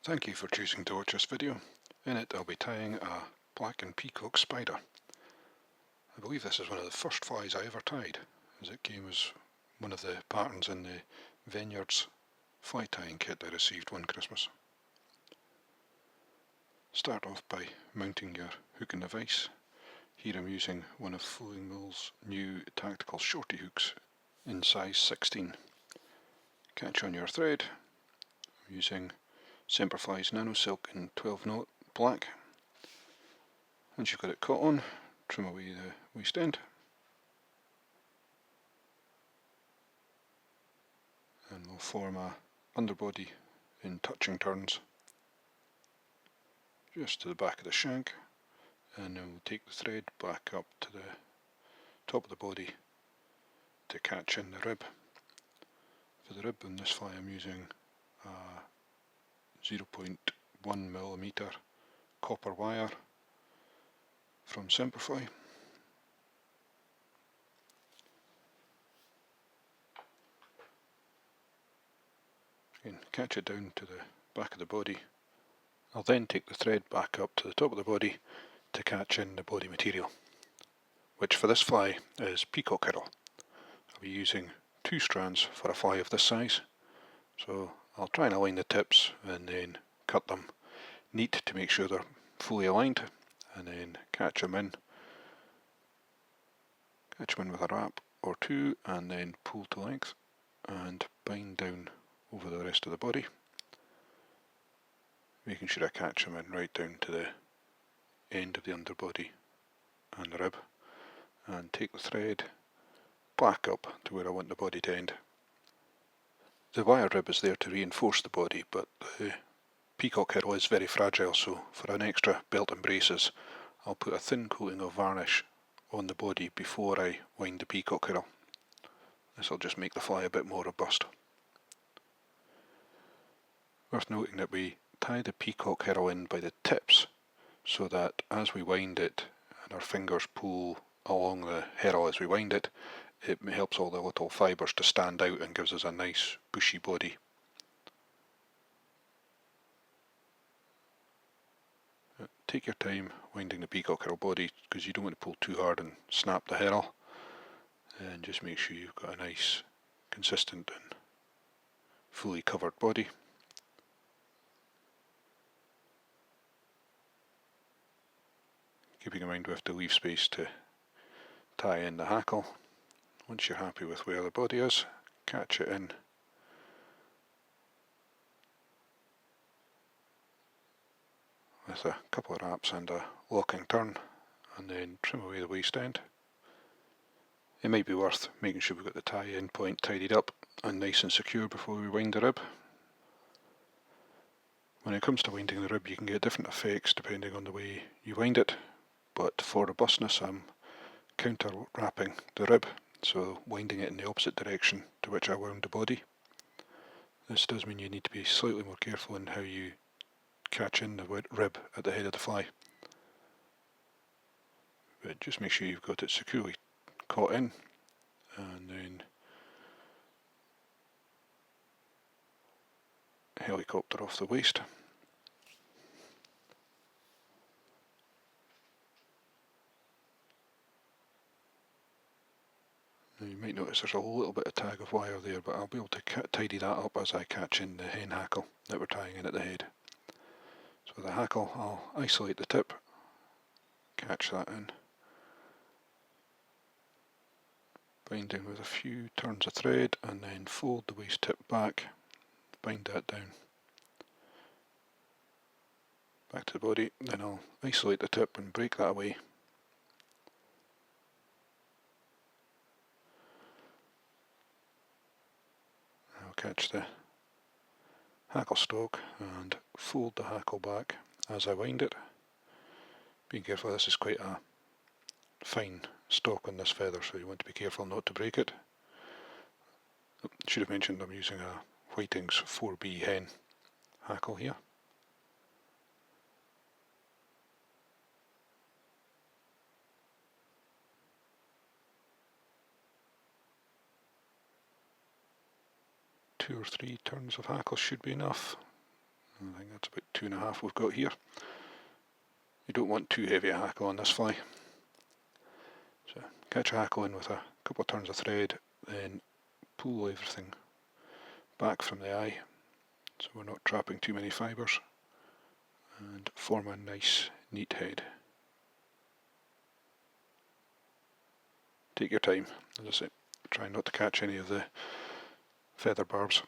Thank you for choosing to watch this video. In it I'll be tying a black and peacock spider. I believe this is one of the first flies I ever tied, as it came as one of the patterns in the Vineyards fly tying kit I received one Christmas. Start off by mounting your hook in the vise. Here I'm using one of Floating Mill's new tactical Shorty hooks in size 16. Catch on your thread. I'm using Semperfli's Nano silk in 12 knot black. Once you've got it caught on, trim away the waist end and we'll form a underbody in touching turns just to the back of the shank, and then we'll take the thread back up to the top of the body to catch in the rib. For the rib on this fly I'm using a 0.1mm copper wire from Semperfli. Again, catch it down to the back of the body. I'll then take the thread back up to the top of the body to catch in the body material, which for this fly is Peacock Herl. I'll be using 2 strands for a fly of this size, so I'll try and align the tips and then cut them neat to make sure they're fully aligned, and then catch them in with a wrap or 2 and then pull to length and bind down over the rest of the body, making sure I catch them in right down to the end of the underbody and the rib, and take the thread back up to where I want the body to end. The wire rib is there to reinforce the body, but the Peacock Herl is very fragile, so for an extra belt and braces I'll put a thin coating of varnish on the body before I wind the Peacock Herl. This will just make the fly a bit more robust. Worth noting that we tie the Peacock Herl in by the tips, so that as we wind it and our fingers pull along the herl as we wind it, it helps all the little fibres to stand out and gives us a nice bushy body. Take your time winding the Peacock Herl body, because you don't want to pull too hard and snap the herl, and just make sure you've got a nice, consistent and fully covered body. Keeping in mind we have to leave space to tie in the hackle. Once you're happy with where the body is, catch it in with a couple of wraps and a locking turn, and then trim away the waist end. It might be worth making sure we've got the tie-in point tidied up and nice and secure before we wind the rib. When it comes to winding the rib, you can get different effects depending on the way you wind it, but for robustness I'm counter wrapping the rib, so winding it in the opposite direction to which I wound the body. This does mean you need to be slightly more careful in how you catch in the rib at the head of the fly, but just make sure you've got it securely caught in, and then helicopter off the waist. Now you might notice there's a little bit of tag of wire there, but I'll be able to tidy that up as I catch in the hen hackle that we're tying in at the head. So the hackle, I'll isolate the tip, catch that in, bind in with a few turns of thread, and then fold the waist tip back, bind that down, back to the body. Then I'll isolate the tip and break that away. I'll catch the hackle stalk and fold the hackle back as I wind it. Being careful, this is quite a fine stalk on this feather, so you want to be careful not to break it. Should have mentioned I'm using a Whiting's 4B hen hackle here. Two or three turns of hackle should be enough, I think that's about 2.5 we've got here. You don't want too heavy a hackle on this fly. So catch a hackle in with a couple of turns of thread, then pull everything back from the eye so we're not trapping too many fibres, and form a nice neat head. Take your time, as I say, try not to catch any of the feather barbs.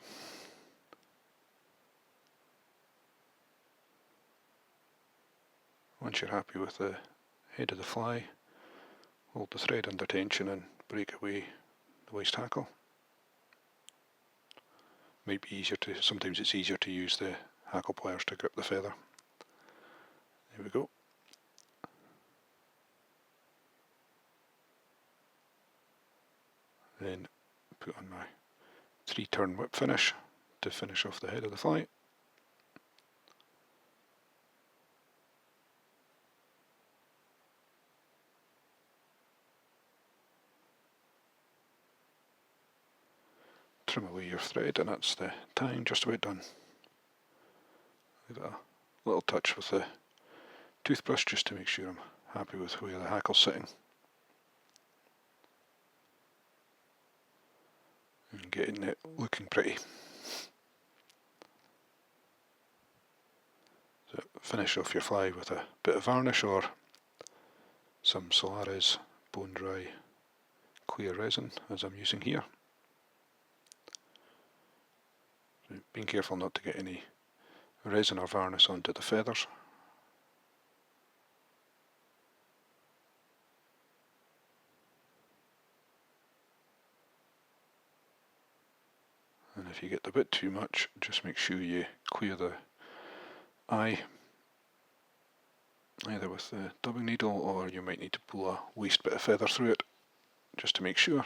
Once you're happy with the head of the fly, hold the thread under tension and break away the waste hackle. Might be easier to, sometimes it's easier to use the hackle pliers to grip the feather. There we go. Then put on my 3-turn whip finish to finish off the head of the fly. Trim away your thread, and that's the tying just about done. Give it a little touch with the toothbrush just to make sure I'm happy with where the hackle's sitting. And getting it looking pretty. So finish off your fly with a bit of varnish or some Solaris bone dry clear resin, as I'm using here. So being careful not to get any resin or varnish onto the feathers. And if you get a bit too much, just make sure you clear the eye, either with the dubbing needle, or you might need to pull a waste bit of feather through it, just to make sure,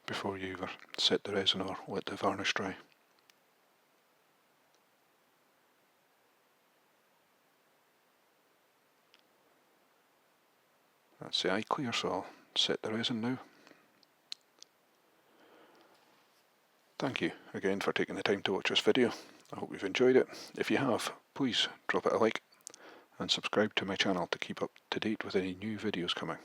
before you either set the resin or let the varnish dry. That's the eye clear, so I'll set the resin now. Thank you again for taking the time to watch this video. I hope you've enjoyed it. If you have, please drop it a like and subscribe to my channel to keep up to date with any new videos coming.